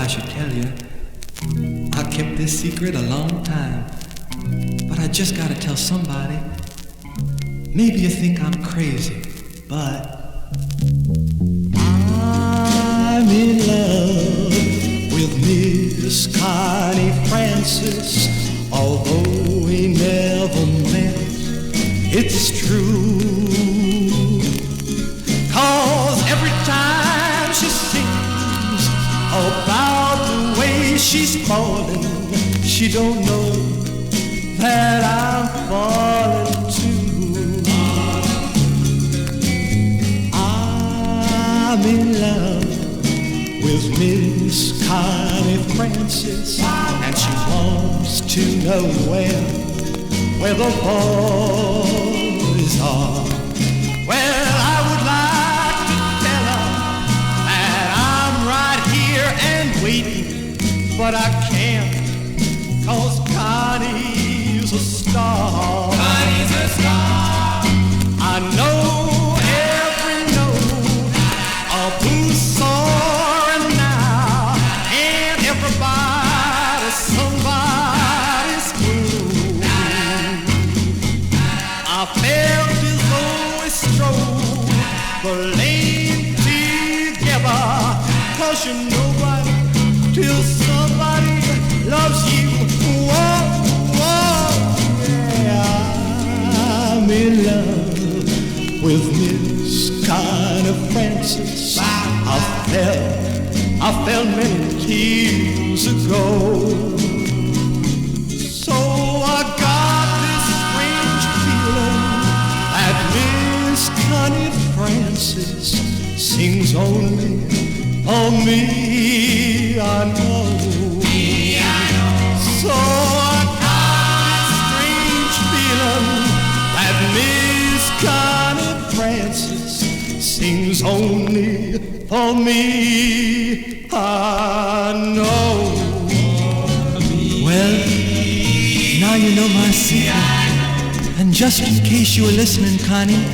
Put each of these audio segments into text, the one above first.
should tell you. I kept this secret a long time, but I just gotta tell somebody. Maybe you think I'm crazy, but I'm in love with Miss Connie Francis. Although we never met, it's true. 'Cause every time she sings about the way she's falling, she don't know that I'm falling too. I'm in love with Miss Connie Francis, and she wants to know where the boys are. Well, I would like to tell her that I'm right here and waiting, but I can't, 'cause Connie's a star. Connie's a star. I know every note of who's soaring now, and everybody's somebody's fool. I felt as though we strode the lane together, 'cause you know right till somebody loves you. Whoa, whoa, yeah. I'm in love with Miss Connie Francis. I felt many years ago. So I got this strange feeling that Miss Connie Francis sings only for me, I know. So I got this strange feeling that Miss Connie Francis sings only for me, I know. Well, now you know my secret. And just in case you were listening, Connie,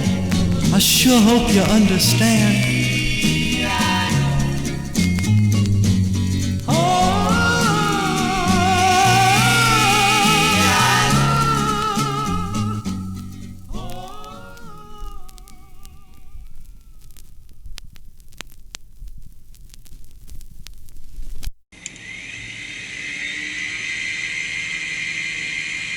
I sure hope you understand.